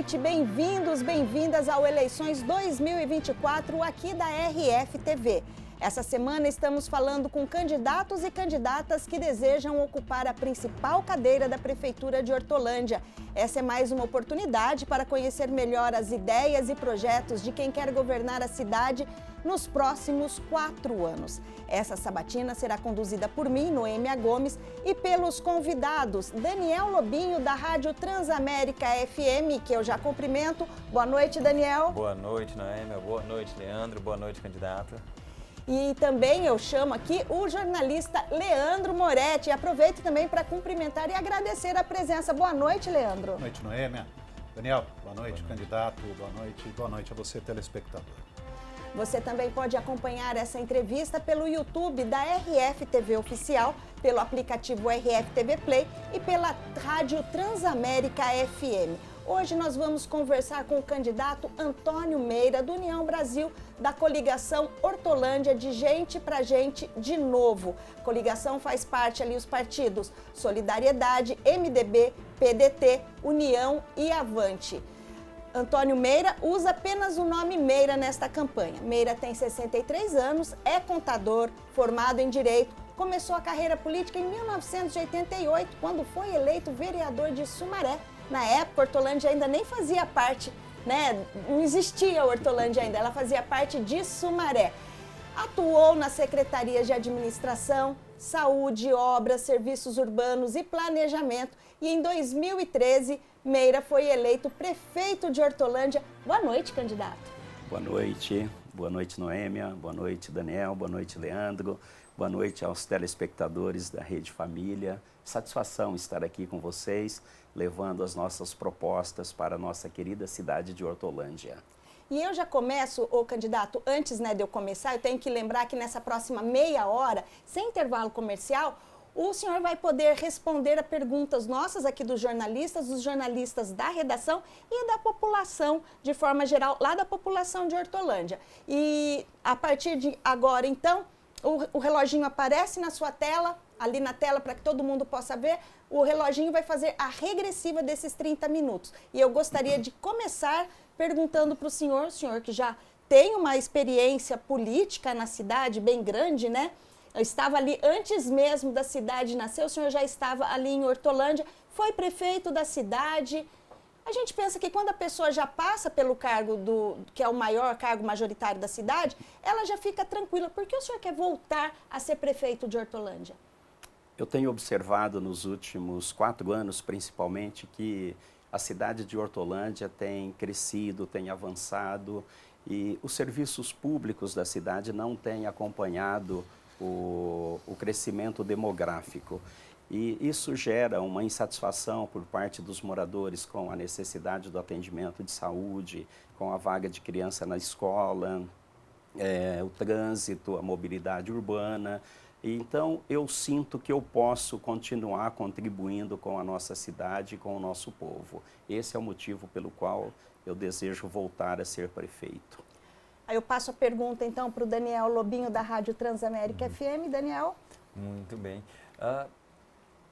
noite, bem-vindos, bem-vindas ao Eleições 2024 aqui da RF-TV. Essa semana estamos falando com candidatos e candidatas que desejam ocupar a principal cadeira da Prefeitura de Hortolândia. Essa é mais uma oportunidade para conhecer melhor as ideias e projetos de quem quer governar a cidade nos próximos 4 anos. Essa sabatina será conduzida por mim, Noêmia Gomes, e pelos convidados Daniel Lobinho, da Rádio Transamérica FM, que eu já cumprimento. Boa noite, Daniel. Boa noite, Noêmia. Boa noite, Leandro. Boa noite, candidata. E também eu chamo aqui o jornalista Leandro Moretti. Aproveito também para cumprimentar e agradecer a presença. Boa noite, Leandro. Boa noite, Noêmia. Daniel, boa noite, candidato. Boa noite a você, telespectador. Você também pode acompanhar essa entrevista pelo YouTube da RF-TV Oficial, pelo aplicativo RF-TV Play e pela Rádio Transamérica FM. Hoje nós vamos conversar com o candidato Antônio Meira, do União Brasil, da coligação Hortolândia de Gente pra Gente de Novo. A coligação faz parte ali os partidos Solidariedade, MDB, PDT, União e Avante. Antônio Meira usa apenas o nome Meira nesta campanha. Meira tem 63 anos, é contador, formado em Direito, começou a carreira política em 1988, quando foi eleito vereador de Sumaré. Na época, Hortolândia ainda nem fazia parte, né? Não existia Hortolândia ainda, ela fazia parte de Sumaré. Atuou nas secretarias de Administração, Saúde, Obras, Serviços Urbanos e Planejamento. E em 2013, Meira foi eleito prefeito de Hortolândia. Boa noite, candidato. Boa noite, Noêmia, boa noite, Daniel, boa noite, Leandro, boa noite aos telespectadores da Rede Família. Satisfação estar aqui com vocês, levando as nossas propostas para a nossa querida cidade de Hortolândia. E eu já começo, candidato, antes de eu começar, eu tenho que lembrar que nessa próxima meia hora, sem intervalo comercial, o senhor vai poder responder a perguntas nossas aqui dos jornalistas da redação e da população, de forma geral, lá da população de Hortolândia. E a partir de agora, então, o reloginho aparece na sua tela, ali na tela, para que todo mundo possa ver. O reloginho vai fazer a regressiva desses 30 minutos. E eu gostaria de começar perguntando para o senhor que já tem uma experiência política na cidade bem grande, né? Eu estava ali antes mesmo da cidade nascer, o senhor já estava ali em Hortolândia, foi prefeito da cidade. A gente pensa que quando a pessoa já passa pelo cargo que é o maior cargo majoritário da cidade, ela já fica tranquila. Por que o senhor quer voltar a ser prefeito de Hortolândia? Eu tenho observado nos últimos 4 anos, principalmente, que a cidade de Hortolândia tem crescido, tem avançado e os serviços públicos da cidade não têm acompanhado o crescimento demográfico. E isso gera uma insatisfação por parte dos moradores com a necessidade do atendimento de saúde, com a vaga de criança na escola, o trânsito, a mobilidade urbana. E então eu sinto que eu posso continuar contribuindo com a nossa cidade e com o nosso povo. Esse é o motivo pelo qual eu desejo voltar a ser prefeito. Aí eu passo a pergunta, então, para o Daniel Lobinho, da Rádio Transamérica FM. Daniel? Muito bem.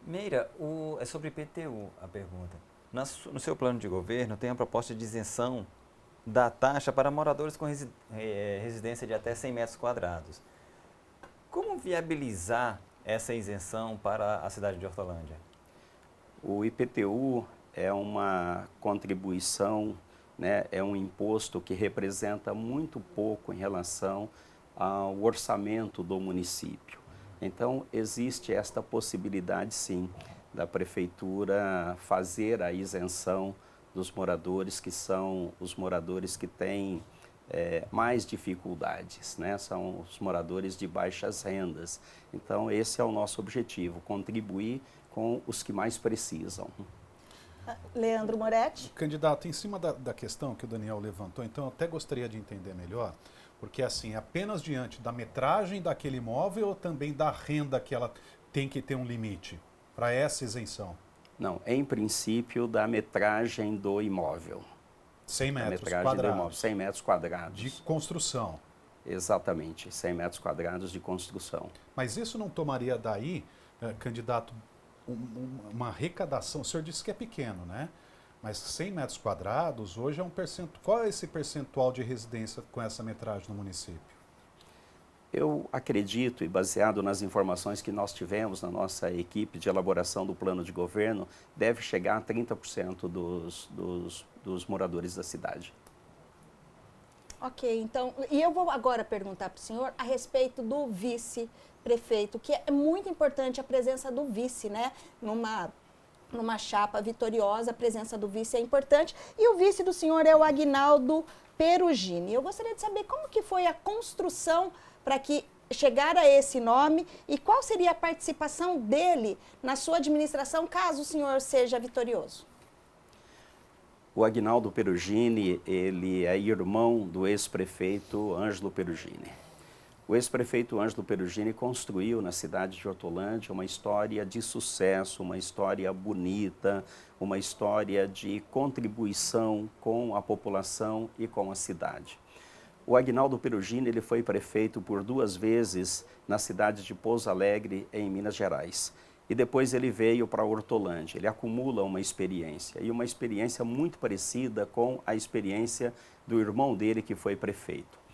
Meira, é sobre IPTU a pergunta. No seu plano de governo, tem a proposta de isenção da taxa para moradores com residência de até 100 metros quadrados. Como viabilizar essa isenção para a cidade de Hortolândia? O IPTU é uma contribuição, né, é um imposto que representa muito pouco em relação ao orçamento do município. Então, existe esta possibilidade, sim, da prefeitura fazer a isenção dos moradores, que são os moradores que têm mais dificuldades, né? São os moradores de baixas rendas. Então, esse é o nosso objetivo, contribuir com os que mais precisam. Leandro Moretti. Candidato, em cima da questão que o Daniel levantou, então eu até gostaria de entender melhor, porque assim, apenas diante da metragem daquele imóvel ou também da renda que ela tem que ter um limite para essa isenção? Não, em princípio da metragem do imóvel. 100 metros quadrados. Do imóvel, 100 metros quadrados. De construção. Exatamente, 100 metros quadrados de construção. Mas isso não tomaria daí, candidato, uma arrecadação? O senhor disse que é pequeno, né? Mas 100 metros quadrados, hoje é um percentual. Qual é esse percentual de residência com essa metragem no município? Eu acredito, e baseado nas informações que nós tivemos na nossa equipe de elaboração do plano de governo, deve chegar a 30% dos moradores da cidade. Ok, então, e eu vou agora perguntar para o senhor a respeito do vice-prefeito, que é muito importante a presença do vice, né? Numa chapa vitoriosa, a presença do vice é importante. E o vice do senhor é o Aguinaldo Perugini. Eu gostaria de saber como que foi a construção para que chegar a esse nome e qual seria a participação dele na sua administração, caso o senhor seja vitorioso. O Aguinaldo Perugini, ele é irmão do ex-prefeito Ângelo Perugini. O ex-prefeito Ângelo Perugini construiu na cidade de Hortolândia uma história de sucesso, uma história bonita, uma história de contribuição com a população e com a cidade. O Aguinaldo Perugini, ele foi prefeito por 2 vezes na cidade de Pouso Alegre, em Minas Gerais. E depois ele veio para Hortolândia. Ele acumula uma experiência, e uma experiência muito parecida com a experiência do irmão dele, que foi prefeito.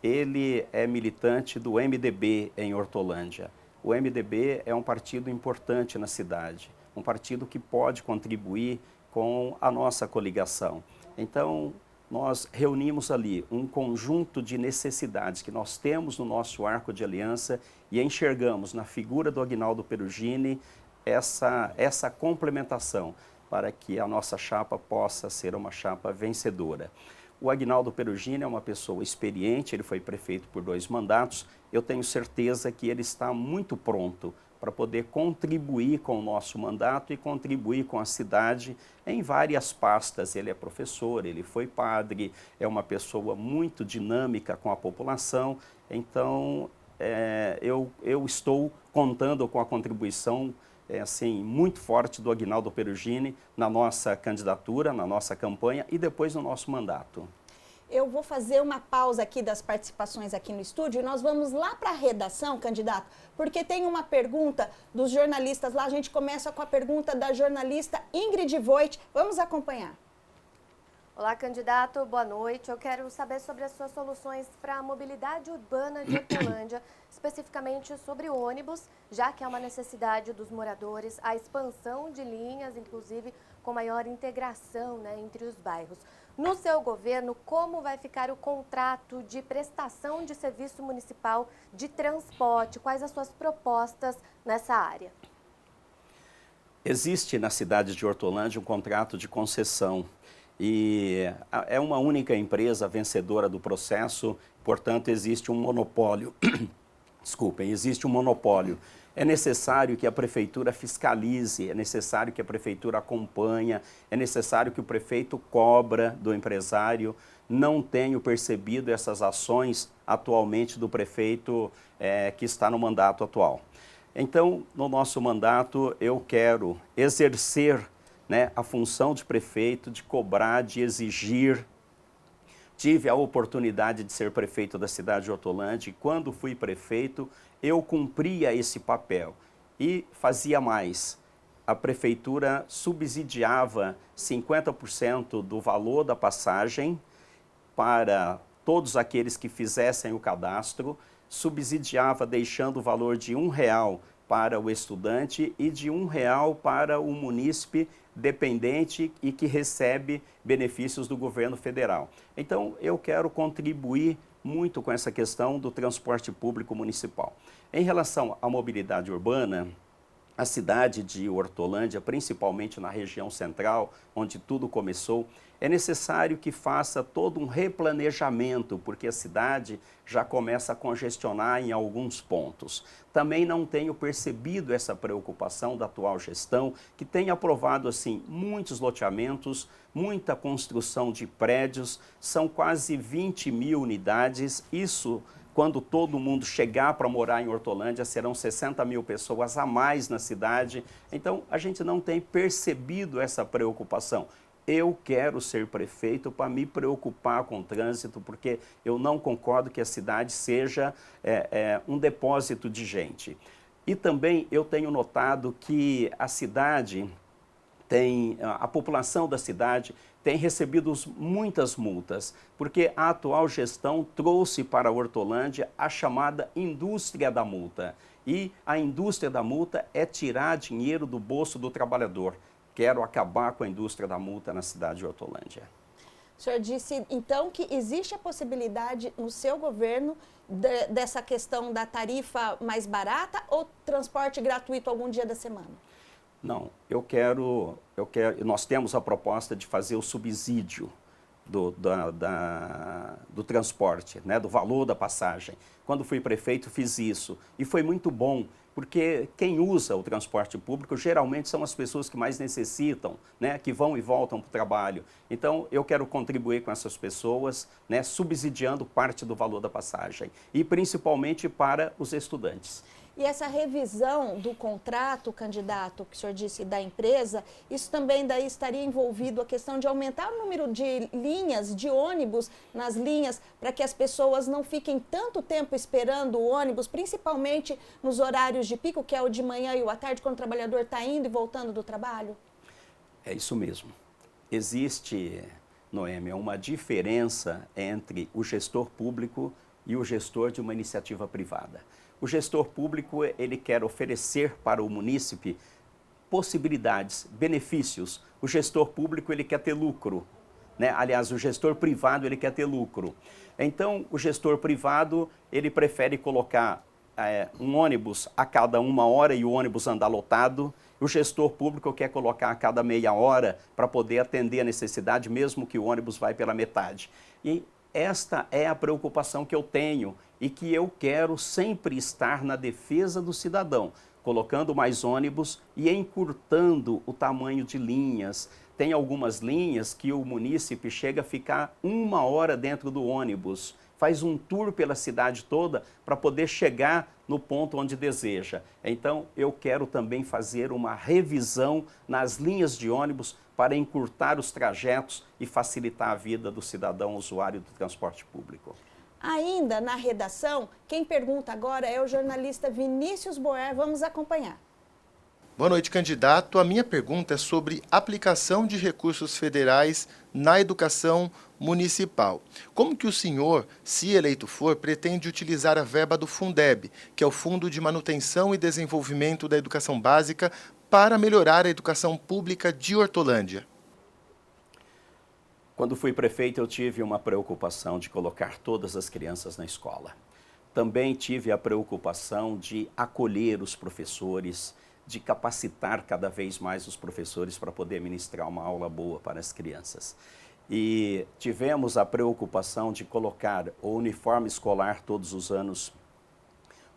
Ele é militante do MDB em Hortolândia. O MDB é um partido importante na cidade, um partido que pode contribuir com a nossa coligação. Então, nós reunimos ali um conjunto de necessidades que nós temos no nosso arco de aliança e enxergamos na figura do Aguinaldo Perugini essa complementação para que a nossa chapa possa ser uma chapa vencedora. O Aguinaldo Perugini é uma pessoa experiente, ele foi prefeito por 2 mandatos. Eu tenho certeza que ele está muito pronto para poder contribuir com o nosso mandato e contribuir com a cidade em várias pastas. Ele é professor, ele foi padre, é uma pessoa muito dinâmica com a população. Então, eu estou contando com a contribuição assim, muito forte do Aguinaldo Perugini na nossa candidatura, na nossa campanha e depois no nosso mandato. Eu vou fazer uma pausa aqui das participações aqui no estúdio e nós vamos lá para a redação, candidato, porque tem uma pergunta dos jornalistas lá. A gente começa com a pergunta da jornalista Ingrid Voigt. Vamos acompanhar. Olá, candidato, boa noite. Eu quero saber sobre as suas soluções para a mobilidade urbana de Hortolândia, especificamente sobre o ônibus, já que é uma necessidade dos moradores, a expansão de linhas, inclusive com maior integração, né, entre os bairros. No seu governo, como vai ficar o contrato de prestação de serviço municipal de transporte? Quais as suas propostas nessa área? Existe na cidade de Hortolândia um contrato de concessão e é uma única empresa vencedora do processo, portanto existe um monopólio. Desculpem, existe um monopólio. É necessário que a prefeitura fiscalize, é necessário que a prefeitura acompanhe, é necessário que o prefeito cobra do empresário. Não tenho percebido essas ações atualmente do prefeito que está no mandato atual. Então, no nosso mandato, eu quero exercer, né, a função de prefeito, de cobrar, de exigir. Tive a oportunidade de ser prefeito da cidade de Hortolândia e quando fui prefeito, eu cumpria esse papel e fazia mais. A prefeitura subsidiava 50% do valor da passagem para todos aqueles que fizessem o cadastro, subsidiava deixando o valor de R$1 para o estudante e de R$1 para o munícipe dependente e que recebe benefícios do governo federal. Então, eu quero contribuir muito com essa questão do transporte público municipal. Em relação à mobilidade urbana, a cidade de Hortolândia, principalmente na região central, onde tudo começou, é necessário que faça todo um replanejamento, porque a cidade já começa a congestionar em alguns pontos. Também não tenho percebido essa preocupação da atual gestão, que tem aprovado assim muitos loteamentos, muita construção de prédios, são quase 20 mil unidades. Isso, quando todo mundo chegar para morar em Hortolândia, serão 60 mil pessoas a mais na cidade. Então, a gente não tem percebido essa preocupação. Eu quero ser prefeito para me preocupar com o trânsito, porque eu não concordo que a cidade seja um depósito de gente. E também eu tenho notado que a cidade a população da cidade tem recebido muitas multas, porque a atual gestão trouxe para a Hortolândia a chamada indústria da multa. E a indústria da multa é tirar dinheiro do bolso do trabalhador. Quero acabar com a indústria da multa na cidade de Hortolândia. O senhor disse, então, que existe a possibilidade no seu governo dessa questão da tarifa mais barata ou transporte gratuito algum dia da semana? Não, nós temos a proposta de fazer o subsídio do transporte, né, do valor da passagem. Quando fui prefeito, fiz isso e foi muito bom, porque quem usa o transporte público geralmente são as pessoas que mais necessitam, né, que vão e voltam para o trabalho. Então, eu quero contribuir com essas pessoas, né, subsidiando parte do valor da passagem e principalmente para os estudantes. E essa revisão do contrato, candidato, que o senhor disse, da empresa, isso também daí estaria envolvido a questão de aumentar o número de linhas, de ônibus nas linhas, para que as pessoas não fiquem tanto tempo esperando o ônibus, principalmente nos horários de pico, que é o de manhã e o à tarde, quando o trabalhador está indo e voltando do trabalho? É isso mesmo. Existe, Noêmia, uma diferença entre o gestor público e o gestor de uma iniciativa privada. O gestor público, ele quer oferecer para o munícipe possibilidades, benefícios. O gestor público, ele quer ter lucro, né? Aliás, o gestor privado, ele quer ter lucro. Então, o gestor privado, ele prefere colocar um ônibus a cada 1 hora e o ônibus andar lotado. O gestor público quer colocar a cada meia hora para poder atender a necessidade, mesmo que o ônibus vai pela metade. E esta é a preocupação que eu tenho e que eu quero sempre estar na defesa do cidadão, colocando mais ônibus e encurtando o tamanho de linhas. Tem algumas linhas que o munícipe chega a ficar 1 hora dentro do ônibus, faz um tour pela cidade toda para poder chegar no ponto onde deseja. Então, eu quero também fazer uma revisão nas linhas de ônibus para encurtar os trajetos e facilitar a vida do cidadão usuário do transporte público. Ainda na redação, quem pergunta agora é o jornalista Vinícius Boer. Vamos acompanhar. Boa noite, candidato. A minha pergunta é sobre aplicação de recursos federais na educação municipal. Como que o senhor, se eleito for, pretende utilizar a verba do Fundeb, que é o Fundo de Manutenção e Desenvolvimento da Educação Básica, para melhorar a educação pública de Hortolândia? Quando fui prefeito, eu tive uma preocupação de colocar todas as crianças na escola. Também tive a preocupação de acolher os professores, de capacitar cada vez mais os professores para poder ministrar uma aula boa para as crianças. E tivemos a preocupação de colocar o uniforme escolar todos os anos,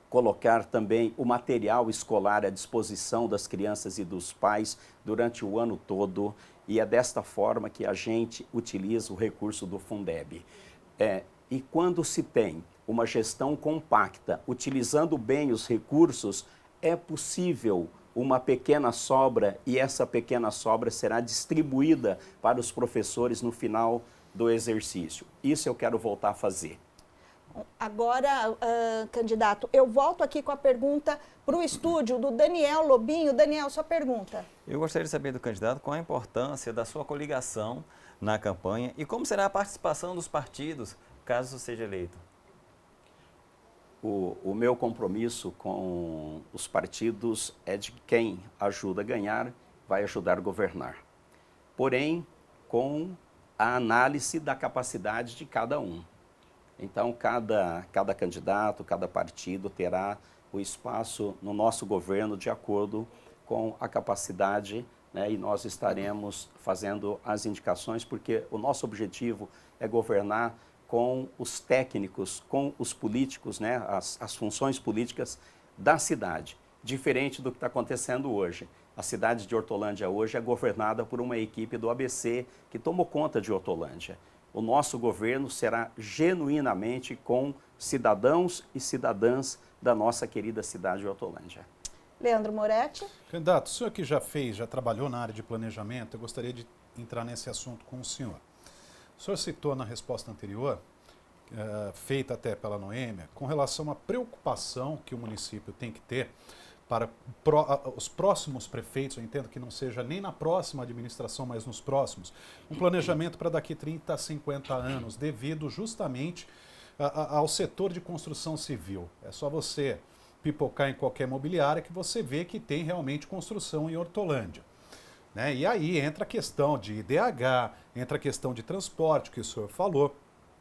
colocar também o material escolar à disposição das crianças e dos pais durante o ano todo, e é desta forma que a gente utiliza o recurso do Fundeb. E quando se tem uma gestão compacta, utilizando bem os recursos, é possível uma pequena sobra, e essa pequena sobra será distribuída para os professores no final do exercício. Isso eu quero voltar a fazer. Agora, candidato, eu volto aqui com a pergunta para o estúdio do Daniel Lobinho. Daniel, sua pergunta. Eu gostaria de saber do candidato qual a importância da sua coligação na campanha e como será a participação dos partidos, caso seja eleito. O meu compromisso com os partidos é de que quem ajuda a ganhar vai ajudar a governar. Porém, com a análise da capacidade de cada um. Então, cada candidato, cada partido terá o espaço no nosso governo de acordo com a capacidade, né, e nós estaremos fazendo as indicações, porque o nosso objetivo é governar com os técnicos, com os políticos, né, as funções políticas da cidade, diferente do que está acontecendo hoje. A cidade de Hortolândia hoje é governada por uma equipe do ABC que tomou conta de Hortolândia. O nosso governo será genuinamente com cidadãos e cidadãs da nossa querida cidade de Hortolândia. Leandro Moretti. Candidato, o senhor que já trabalhou na área de planejamento, eu gostaria de entrar nesse assunto com o senhor. O senhor citou na resposta anterior, feita até pela Noêmia, com relação à preocupação que o município tem que ter para os próximos prefeitos, eu entendo que não seja nem na próxima administração, mas nos próximos, um planejamento para daqui 30 a 50 anos, devido justamente ao setor de construção civil. É só você pipocar em qualquer imobiliária que você vê que tem realmente construção em Hortolândia. Né? E aí entra a questão de IDH, entra a questão de transporte, que o senhor falou,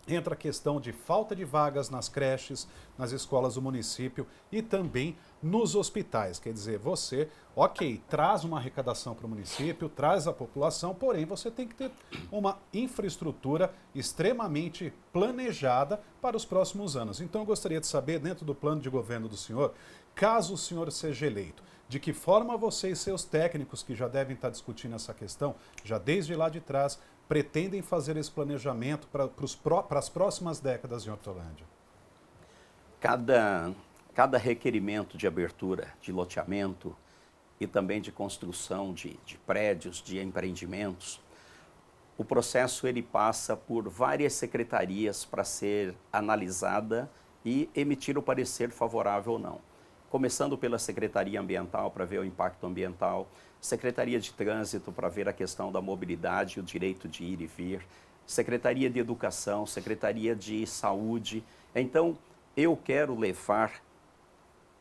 entra a questão de falta de vagas nas creches, nas escolas do município e também nos hospitais. Quer dizer, você, ok, traz uma arrecadação para o município, traz a população, porém você tem que ter uma infraestrutura extremamente planejada para os próximos anos. Então eu gostaria de saber, dentro do plano de governo do senhor, caso o senhor seja eleito, de que forma você e seus técnicos, que já devem estar discutindo essa questão, já desde lá de trás, pretendem fazer esse planejamento para as próximas décadas em Hortolândia? Cada requerimento de abertura de loteamento e também de construção de prédios, de empreendimentos, o processo ele passa por várias secretarias para ser analisada e emitir o parecer favorável ou não. Começando pela Secretaria Ambiental para ver o impacto ambiental, Secretaria de Trânsito para ver a questão da mobilidade e o direito de ir e vir, Secretaria de Educação, Secretaria de Saúde. Então, eu quero levar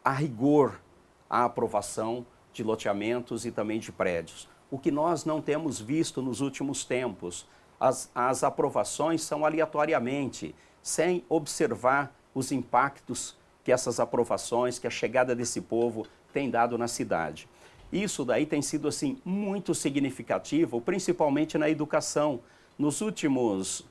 a rigor a aprovação de loteamentos e também de prédios. O que nós não temos visto nos últimos tempos, as aprovações são aleatoriamente, sem observar os impactos que essas aprovações, que a chegada desse povo tem dado na cidade. Isso daí tem sido assim muito significativo, principalmente na educação. Nos últimos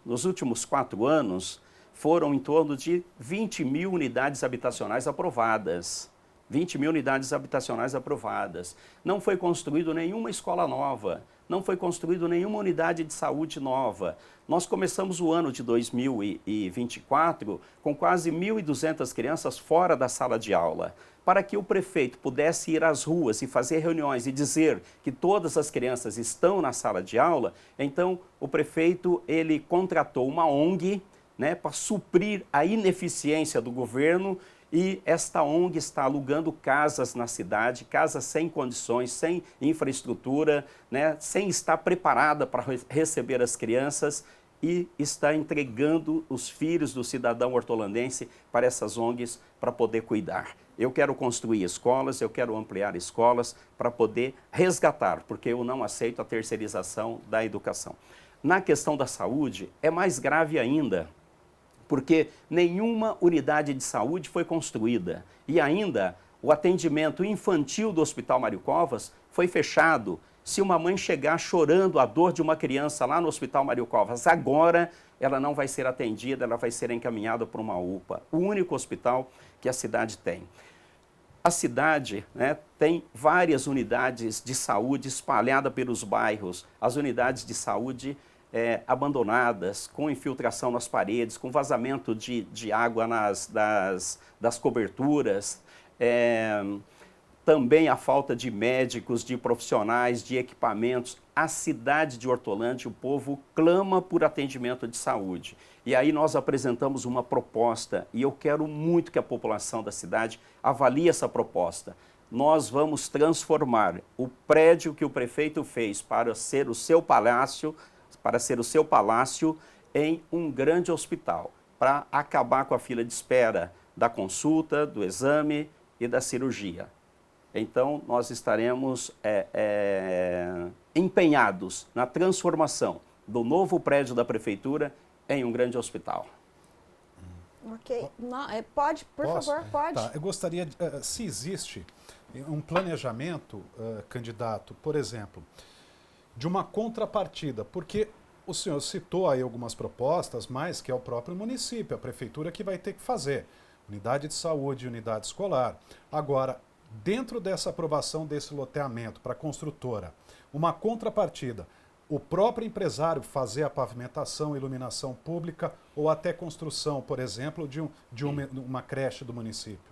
4 anos, foram em torno de 20 mil unidades habitacionais aprovadas. 20 mil unidades habitacionais aprovadas. Não foi construído nenhuma escola nova, não foi construído nenhuma unidade de saúde nova. Nós começamos o ano de 2024 com quase 1.200 crianças fora da sala de aula. Para que o prefeito pudesse ir às ruas e fazer reuniões e dizer que todas as crianças estão na sala de aula, então o prefeito ele contratou uma ONG, né, para suprir a ineficiência do governo, e esta ONG está alugando casas na cidade, casas sem condições, sem infraestrutura, né, sem estar preparada para receber as crianças, e está entregando os filhos do cidadão hortolandense para essas ONGs para poder cuidar. Eu quero construir escolas, eu quero ampliar escolas para poder resgatar, porque eu não aceito a terceirização da educação. Na questão da saúde, é mais grave ainda, porque nenhuma unidade de saúde foi construída e ainda o atendimento infantil do Hospital Mário Covas foi fechado. Se uma mãe chegar chorando a dor de uma criança lá no Hospital Mário Covas, agora ela não vai ser atendida, ela vai ser encaminhada para uma UPA, o único hospital que a cidade tem. A cidade, né, tem várias unidades de saúde espalhadas pelos bairros, as unidades de saúde abandonadas, com infiltração nas paredes, com vazamento de água das coberturas, também a falta de médicos, de profissionais, de equipamentos. A cidade de Hortolândia, o povo clama por atendimento de saúde. E aí nós apresentamos uma proposta, e eu quero muito que a população da cidade avalie essa proposta. Nós vamos transformar o prédio que o prefeito fez para ser o seu palácio, em um grande hospital, para acabar com a fila de espera da consulta, do exame e da cirurgia. Então, nós estaremos empenhados na transformação do novo prédio da prefeitura em um grande hospital. Ok. Pode, por favor, pode. Tá. Eu gostaria, se existe um planejamento, candidato, por exemplo, de uma contrapartida, porque o senhor citou aí algumas propostas, mas que é o próprio município, a prefeitura que vai ter que fazer. Unidade de saúde, unidade escolar. Agora, dentro dessa aprovação desse loteamento para a construtora, uma contrapartida, o próprio empresário fazer a pavimentação, iluminação pública ou até construção, por exemplo, de uma creche do município?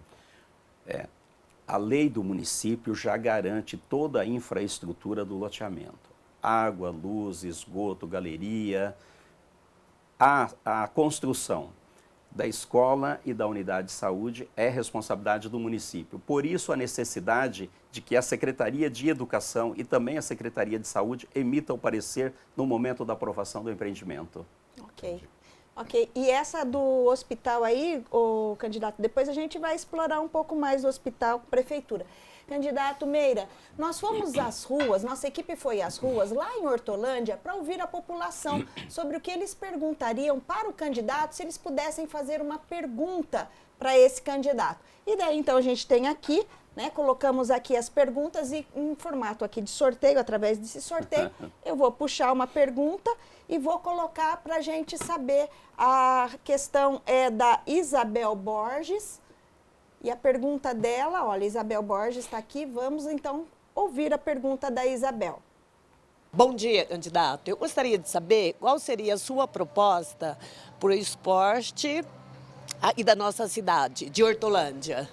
A lei do município já garante toda a infraestrutura do loteamento. Água, luz, esgoto, galeria, a construção da escola e da unidade de saúde é responsabilidade do município. Por isso, a necessidade de que a Secretaria de Educação e também a Secretaria de Saúde emitam o parecer no momento da aprovação do empreendimento. Ok. Ok, e essa do hospital aí, o candidato, depois a gente vai explorar um pouco mais o hospital com a prefeitura. Candidato Meira, nós fomos às ruas, nossa equipe foi às ruas, lá em Hortolândia, para ouvir a população sobre o que eles perguntariam para o candidato, se eles pudessem fazer uma pergunta para esse candidato. E daí, então, a gente tem aqui, né, colocamos aqui as perguntas e em formato aqui de sorteio, através desse sorteio, eu vou puxar uma pergunta e vou colocar para a gente saber. A questão é da Isabel Borges. E a pergunta dela, olha, Isabel Borges está aqui, vamos então ouvir a pergunta da Isabel. Bom dia, candidato. Eu gostaria de saber qual seria a sua proposta para o esporte aí da nossa cidade, de Hortolândia.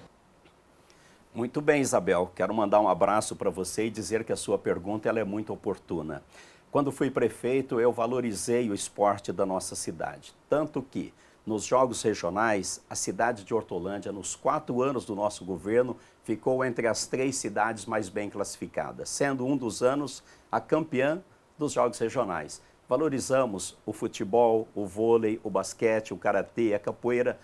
Muito bem, Isabel. Quero mandar um abraço para você e dizer que a sua pergunta ela é muito oportuna. Quando fui prefeito, eu valorizei o esporte da nossa cidade, tanto que nos Jogos Regionais, a cidade de Hortolândia, nos 4 anos do nosso governo, ficou entre as 3 cidades mais bem classificadas, sendo um dos anos a campeã dos Jogos Regionais. Valorizamos o futebol, o vôlei, o basquete, o karatê, a capoeira,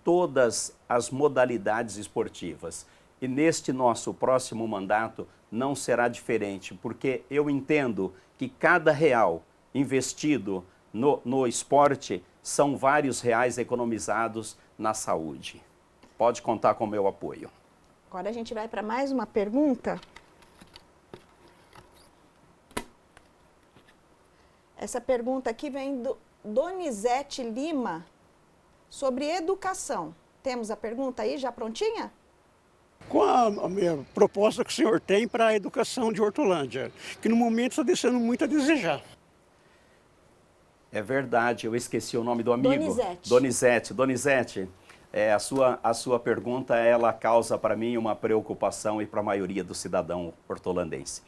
todas as modalidades esportivas. E neste nosso próximo mandato não será diferente, porque eu entendo que cada real investido no esporte são vários reais economizados na saúde. Pode contar com o meu apoio. Agora a gente vai para mais uma pergunta. Essa pergunta aqui vem do Donizete Lima, sobre educação. Temos a pergunta aí já prontinha? Qual a minha proposta que o senhor tem para a educação de Hortolândia, que no momento está deixando muito a desejar? É verdade, eu esqueci o nome do amigo. Donizete. Donizete, a sua pergunta, ela causa para mim uma preocupação e para a maioria do cidadão hortolandense.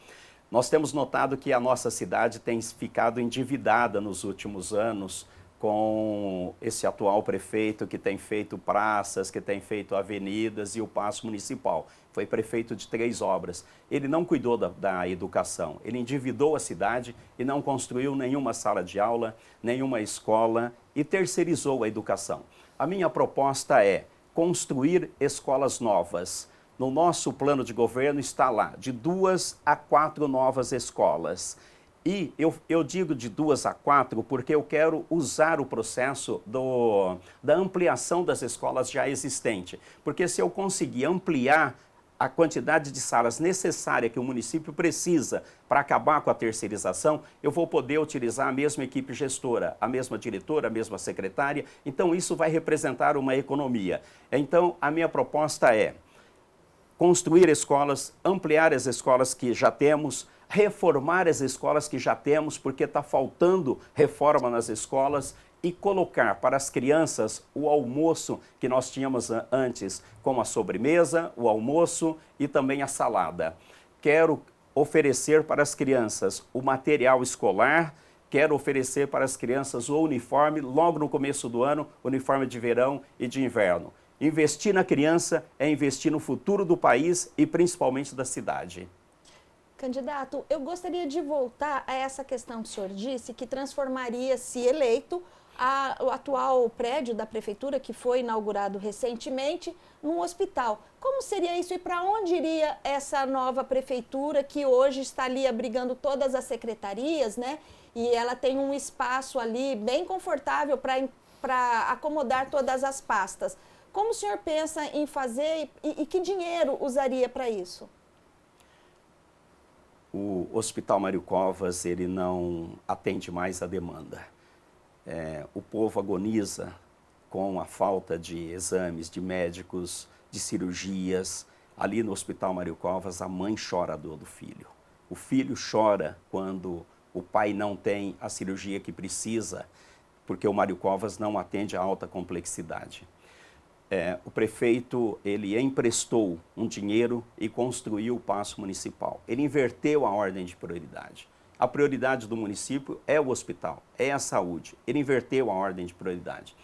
Nós temos notado que a nossa cidade tem ficado endividada nos últimos anos com esse atual prefeito que tem feito praças, que tem feito avenidas e o paço municipal. Foi prefeito de 3 obras. Ele não cuidou da educação, ele endividou a cidade e não construiu nenhuma sala de aula, nenhuma escola e terceirizou a educação. A minha proposta é construir escolas novas. No nosso plano de governo está lá, de 2 a 4 novas escolas. E eu digo de 2 a 4 porque eu quero usar o processo da ampliação das escolas já existentes. Porque se eu conseguir ampliar a quantidade de salas necessária que o município precisa para acabar com a terceirização, eu vou poder utilizar a mesma equipe gestora, a mesma diretora, a mesma secretária. Então, isso vai representar uma economia. Então, a minha proposta é construir escolas, ampliar as escolas que já temos, reformar as escolas que já temos, porque está faltando reforma nas escolas, e colocar para as crianças o almoço que nós tínhamos antes, como a sobremesa, o almoço e também a salada. Quero oferecer para as crianças o material escolar, quero oferecer para as crianças o uniforme, logo no começo do ano, uniforme de verão e de inverno. Investir na criança é investir no futuro do país e principalmente da cidade. Candidato, eu gostaria de voltar a essa questão que o senhor disse, que transformaria, se eleito, o atual prédio da prefeitura, que foi inaugurado recentemente, num hospital. Como seria isso e para onde iria essa nova prefeitura, que hoje está ali abrigando todas as secretarias, né? E ela tem um espaço ali bem confortável para acomodar todas as pastas. Como o senhor pensa em fazer e que dinheiro usaria para isso? O Hospital Mário Covas, ele não atende mais a demanda. O povo agoniza com a falta de exames, de médicos, de cirurgias. Ali no Hospital Mário Covas, a mãe chora a dor do filho. O filho chora quando o pai não tem a cirurgia que precisa, porque o Mário Covas não atende a alta complexidade. O prefeito, ele emprestou um dinheiro e construiu o paço municipal. Ele inverteu a ordem de prioridade. A prioridade do município é o hospital, é a saúde. Ele inverteu a ordem de prioridade.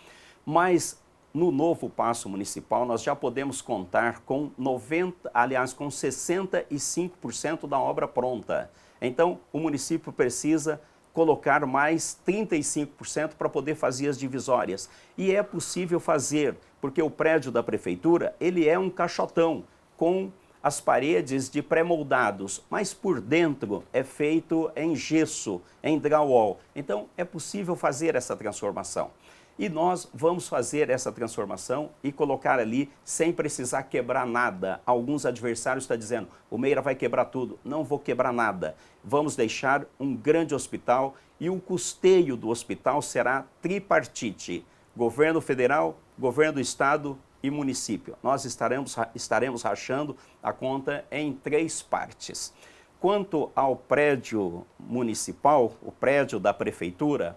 Mas no novo Paço Municipal, nós já podemos contar com 65% da obra pronta. Então, o município precisa colocar mais 35% para poder fazer as divisórias. E é possível fazer, porque o prédio da prefeitura, ele é um caixotão com as paredes de pré-moldados, mas por dentro é feito em gesso, em drywall. Então, é possível fazer essa transformação. E nós vamos fazer essa transformação e colocar ali sem precisar quebrar nada. Alguns adversários estão dizendo, o Meira vai quebrar tudo. Não vou quebrar nada. Vamos deixar um grande hospital e o custeio do hospital será tripartite. Governo federal, governo do estado e município. Nós estaremos rachando a conta em 3 partes. Quanto ao prédio municipal, o prédio da prefeitura,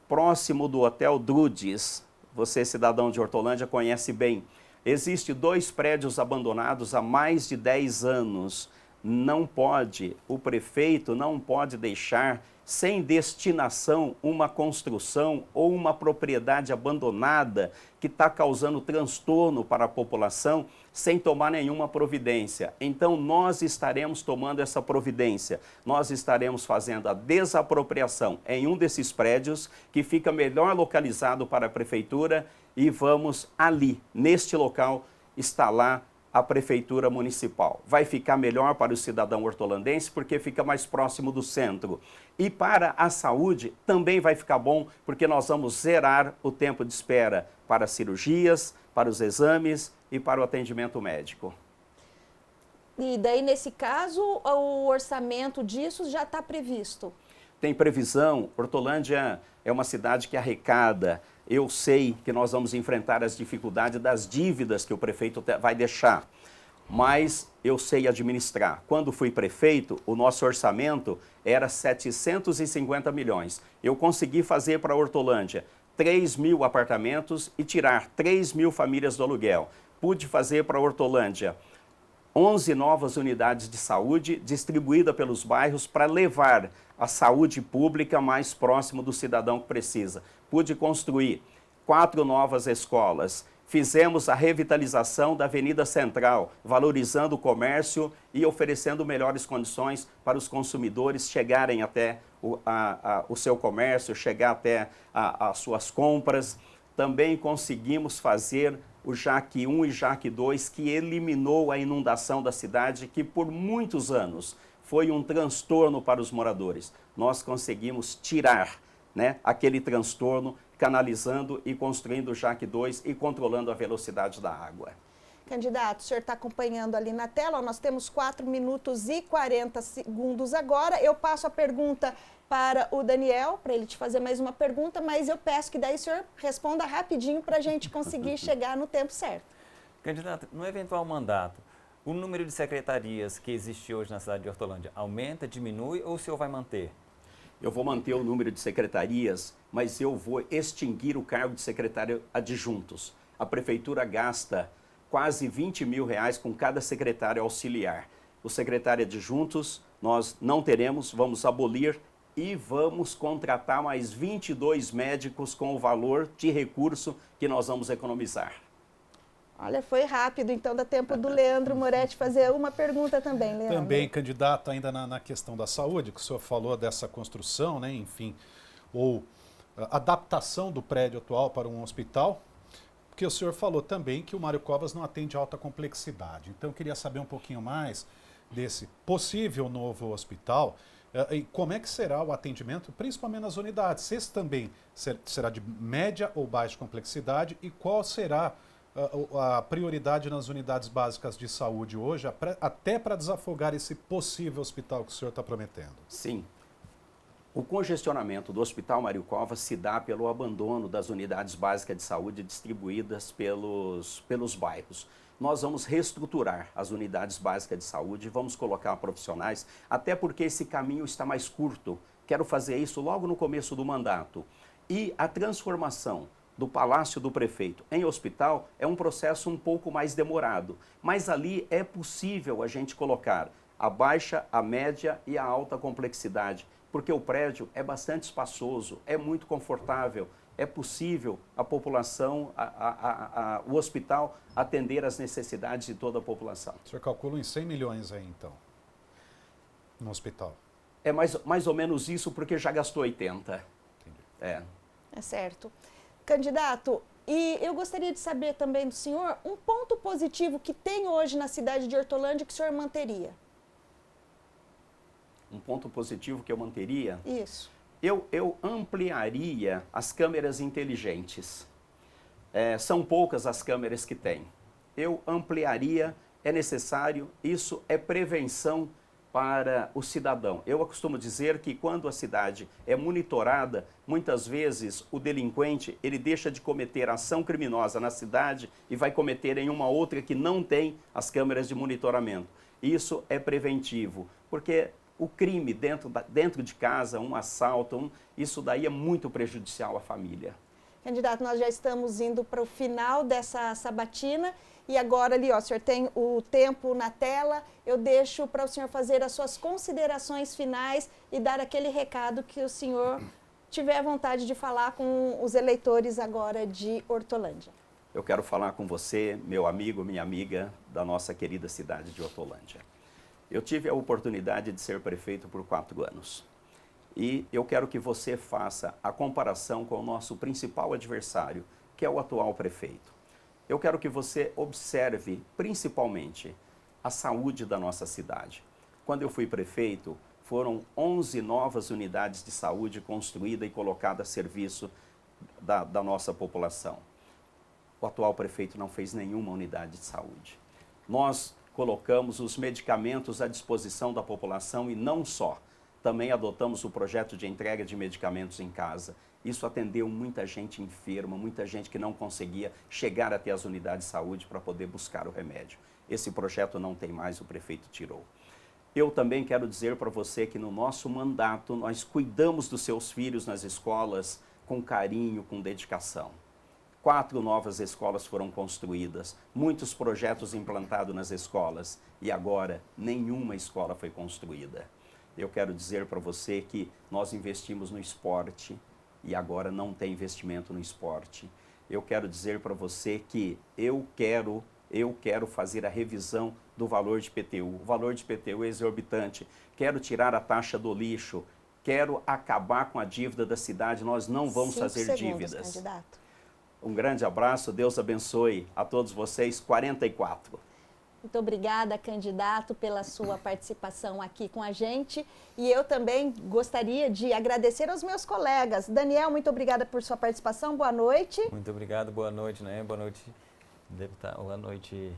próximo do Hotel Drudes, você, cidadão de Hortolândia, conhece bem. Existem 2 prédios abandonados há mais de 10 anos. O prefeito não pode deixar sem destinação uma construção ou uma propriedade abandonada que está causando transtorno para a população sem tomar nenhuma providência. Então, nós estaremos tomando essa providência. Nós estaremos fazendo a desapropriação em um desses prédios que fica melhor localizado para a prefeitura e vamos ali, neste local, instalar a prefeitura municipal. Vai ficar melhor para o cidadão hortolandense porque fica mais próximo do centro. E para a saúde também vai ficar bom porque nós vamos zerar o tempo de espera para cirurgias, para os exames e para o atendimento médico. E daí, nesse caso, o orçamento disso já está previsto? Tem previsão. Hortolândia é uma cidade que arrecada. Eu sei que nós vamos enfrentar as dificuldades das dívidas que o prefeito vai deixar, mas eu sei administrar. Quando fui prefeito, o nosso orçamento era 750 milhões. Eu consegui fazer para Hortolândia 3.000 apartamentos e tirar 3.000 famílias do aluguel. Pude fazer para Hortolândia 11 novas unidades de saúde distribuídas pelos bairros para levar a saúde pública mais próximo do cidadão que precisa. Pude construir 4 novas escolas. Fizemos a revitalização da Avenida Central, valorizando o comércio e oferecendo melhores condições para os consumidores chegarem até o seu comércio, chegar até as suas compras. Também conseguimos fazer o JAC 1 e JAC 2, que eliminou a inundação da cidade, que por muitos anos foi um transtorno para os moradores. Nós conseguimos tirar, aquele transtorno, canalizando e construindo o JAC 2 e controlando a velocidade da água. Candidato, o senhor está acompanhando ali na tela, nós temos 4 minutos e 40 segundos agora. Eu passo a pergunta para o Daniel, para ele te fazer mais uma pergunta, mas eu peço que daí o senhor responda rapidinho para a gente conseguir chegar no tempo certo. Candidato, no eventual mandato, o número de secretarias que existe hoje na cidade de Hortolândia aumenta, diminui ou o senhor vai manter? Eu vou manter o número de secretarias, mas eu vou extinguir o cargo de secretário adjuntos. A prefeitura gasta quase R$20 mil com cada secretário auxiliar. O secretário adjuntos nós não teremos, vamos abolir e vamos contratar mais 22 médicos com o valor de recurso que nós vamos economizar. Olha, foi rápido, então dá tempo do Leandro Moretti fazer uma pergunta também, Leandro. Também, candidato, ainda na questão da saúde, que o senhor falou dessa construção, enfim, ou adaptação do prédio atual para um hospital, porque o senhor falou também que o Mário Covas não atende alta complexidade. Então, eu queria saber um pouquinho mais desse possível novo hospital e como é que será o atendimento, principalmente nas unidades. Se esse também será de média ou baixa complexidade e qual será a prioridade nas unidades básicas de saúde hoje, até para desafogar esse possível hospital que o senhor está prometendo? Sim. O congestionamento do Hospital Mário Covas se dá pelo abandono das unidades básicas de saúde distribuídas pelos bairros. Nós vamos reestruturar as unidades básicas de saúde, vamos colocar profissionais, até porque esse caminho está mais curto. Quero fazer isso logo no começo do mandato. E a transformação do Palácio do Prefeito em hospital é um processo um pouco mais demorado, mas ali é possível a gente colocar a baixa, a média e a alta complexidade, porque o prédio é bastante espaçoso, é muito confortável, é possível a população, o hospital atender às necessidades de toda a população. O senhor calcula em 100 milhões aí, então, no hospital? É mais ou menos isso, porque já gastou 80. Entendi. É certo. Candidato, e eu gostaria de saber também do senhor um ponto positivo que tem hoje na cidade de Hortolândia que o senhor manteria. Um ponto positivo que eu manteria? Isso. Eu ampliaria as câmeras inteligentes. São poucas as câmeras que tem. Eu ampliaria, é necessário, isso é prevenção para o cidadão. Eu costumo dizer que quando a cidade é monitorada, muitas vezes o delinquente ele deixa de cometer ação criminosa na cidade e vai cometer em uma outra que não tem as câmeras de monitoramento. Isso é preventivo, porque o crime dentro de casa, um assalto, isso daí é muito prejudicial à família. Candidato, nós já estamos indo para o final dessa sabatina e agora ali, ó, o senhor tem o tempo na tela, eu deixo para o senhor fazer as suas considerações finais e dar aquele recado que o senhor tiver vontade de falar com os eleitores agora de Hortolândia. Eu quero falar com você, meu amigo, minha amiga, da nossa querida cidade de Hortolândia. Eu tive a oportunidade de ser prefeito por 4 anos. E eu quero que você faça a comparação com o nosso principal adversário, que é o atual prefeito. Eu quero que você observe, principalmente, a saúde da nossa cidade. Quando eu fui prefeito, foram 11 novas unidades de saúde construídas e colocadas a serviço da nossa população. O atual prefeito não fez nenhuma unidade de saúde. Nós colocamos os medicamentos à disposição da população e não só. Também adotamos o projeto de entrega de medicamentos em casa. Isso atendeu muita gente enferma, muita gente que não conseguia chegar até as unidades de saúde para poder buscar o remédio. Esse projeto não tem mais, o prefeito tirou. Eu também quero dizer para você que no nosso mandato nós cuidamos dos seus filhos nas escolas com carinho, com dedicação. 4 novas escolas foram construídas, muitos projetos implantados nas escolas e agora nenhuma escola foi construída. Eu quero dizer para você que nós investimos no esporte e agora não tem investimento no esporte. Eu quero dizer para você que eu quero fazer a revisão do valor de IPTU. O valor de IPTU é exorbitante. Quero tirar a taxa do lixo. Quero acabar com a dívida da cidade. Nós não vamos fazer dívidas. Candidato. Um grande abraço, Deus abençoe a todos vocês. 44. Muito obrigada, candidato, pela sua participação aqui com a gente. E eu também gostaria de agradecer aos meus colegas. Daniel, muito obrigada por sua participação. Boa noite. Muito obrigado, boa noite, né? Boa noite, deputado. Boa noite,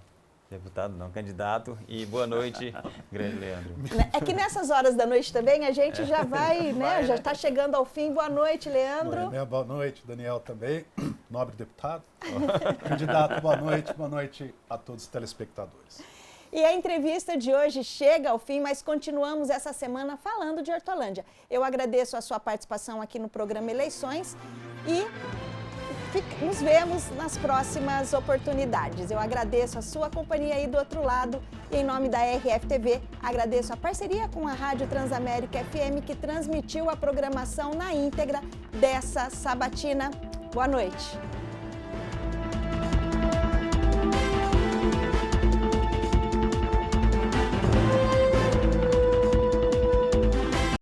deputado, não, candidato. E boa noite, grande Leandro. É que nessas horas da noite também a gente já vai, né? Já está chegando ao fim. Boa noite, Leandro. Boa noite, Daniel também, nobre deputado. Candidato, boa noite a todos os telespectadores. E a entrevista de hoje chega ao fim, mas continuamos essa semana falando de Hortolândia. Eu agradeço a sua participação aqui no programa Eleições e nos vemos nas próximas oportunidades. Eu agradeço a sua companhia aí do outro lado e em nome da RFTV, agradeço a parceria com a Rádio Transamérica FM que transmitiu a programação na íntegra dessa sabatina. Boa noite.